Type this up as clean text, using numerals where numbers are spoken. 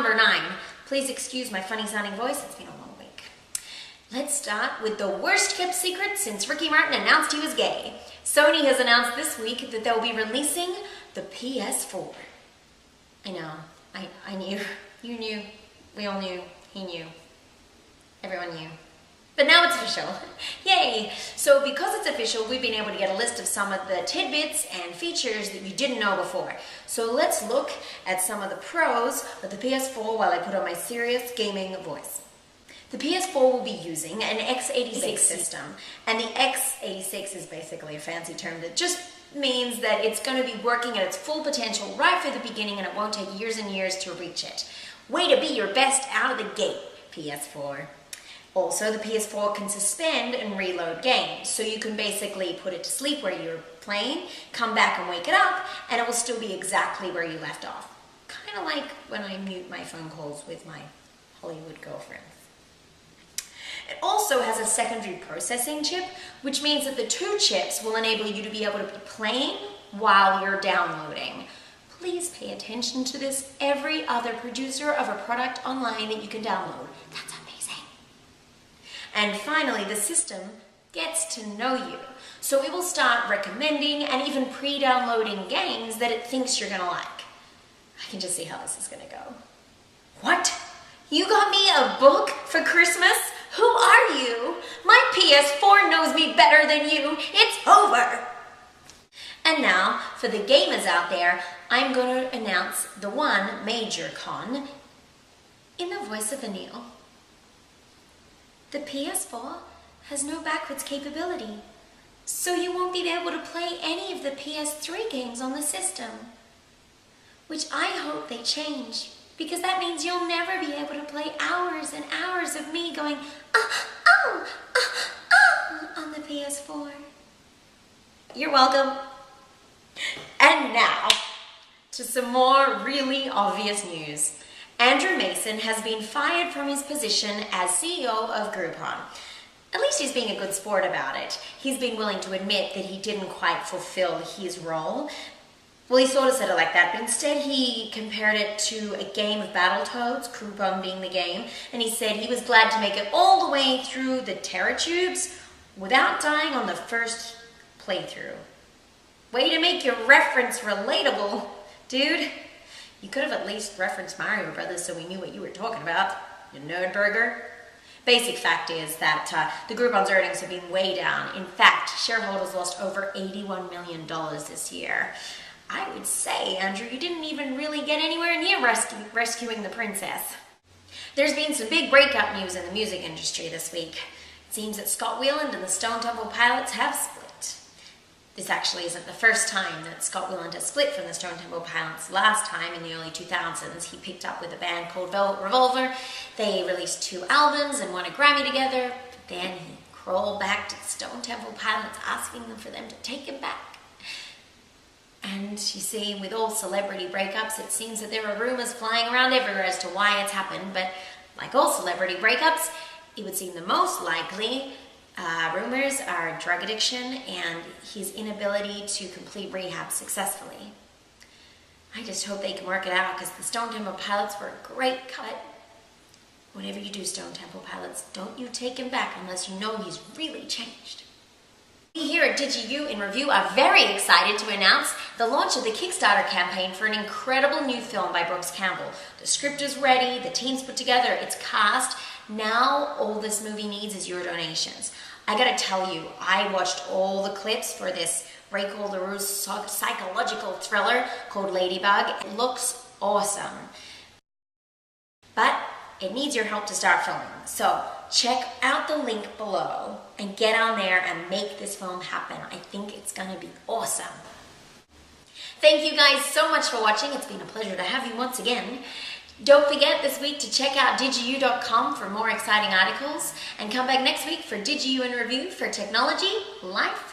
number 9. Please excuse my funny sounding voice, it's been a long week. Let's start with the worst kept secret since Ricky Martin announced he was gay. Sony has announced this week that they'll be releasing the PS4. I know, I knew, you knew, we all knew, he knew, everyone knew. But now it's official. Yay! So because it's official, we've been able to get a list of some of the tidbits and features that you didn't know before. So let's look at some of the pros of the PS4 while I put on my serious gaming voice. The PS4 will be using an x86 system, and the x86 is basically a fancy term that just means that it's going to be working at its full potential right from the beginning, and it won't take years and years to reach it. Way to be your best out of the gate, PS4. Also, the PS4 can suspend and reload games, so you can basically put it to sleep where you're playing, come back and wake it up, and it will still be exactly where you left off. Kind of like when I mute my phone calls with my Hollywood girlfriends. It also has a secondary processing chip, which means that the 2 chips will enable you to be able to be playing while you're downloading. Please pay attention to this. Every other producer of a product online that you can download. That's amazing. And finally, the system gets to know you. So it will start recommending and even pre-downloading games that it thinks you're gonna like. I can just see how this is gonna go. What? You got me a book for Christmas? Who are you? My PS4 knows me better than you. It's over. And now, for the gamers out there, I'm going to announce the one major con in the voice of Anil. The PS4 has no backwards capability, so you won't be able to play any of the PS3 games on the system, which I hope they change, because that means you'll never be able to play hours and hours of me going, on the PS4. You're welcome. And now, to some more really obvious news. Andrew Mason has been fired from his position as CEO of Groupon. At least he's being a good sport about it. He's been willing to admit that he didn't quite fulfill his role. Well, he sort of said it like that, but instead he compared it to a game of Battletoads, Groupon being the game, and he said he was glad to make it all the way through the Terror Tubes without dying on the first playthrough. Way to make your reference relatable, dude. You could have at least referenced Mario Brothers so we knew what you were talking about, you nerdburger. Basic fact is that the Groupon's earnings have been way down. In fact, shareholders lost over $81 million this year. I would say, Andrew, you didn't even really get anywhere near rescuing the princess. There's been some big breakup news in the music industry this week. It seems that Scott Weiland and the Stone Temple Pilots have split. This actually isn't the first time that Scott Weiland has split from the Stone Temple Pilots. Last time, in the early 2000s, he picked up with a band called Velvet Revolver. They released 2 albums and won a Grammy together. But then he crawled back to the Stone Temple Pilots, asking them for them to take him back. And you see, with all celebrity breakups, it seems that there are rumors flying around everywhere as to why it's happened. But like all celebrity breakups, it would seem the most likely rumors are drug addiction and his inability to complete rehab successfully. I just hope they can work it out, because the Stone Temple Pilots were a great cut. Whatever you do, Stone Temple Pilots, don't you take him back unless you know he's really changed. We here at DigiYoo in Review are very excited to announce the launch of the Kickstarter campaign for an incredible new film by Brooks Campbell. The script is ready, the team's put together, it's cast. Now all this movie needs is your donations. I gotta tell you, I watched all the clips for this Ray Calderou's psychological thriller called Ladybug. It looks awesome. But it needs your help to start filming. So check out the link below and get on there and make this film happen. I think it's gonna be awesome. Thank you guys so much for watching. It's been a pleasure to have you once again. Don't forget this week to check out DigiYoo.com for more exciting articles, and come back next week for DigiYoo in Review for technology, life,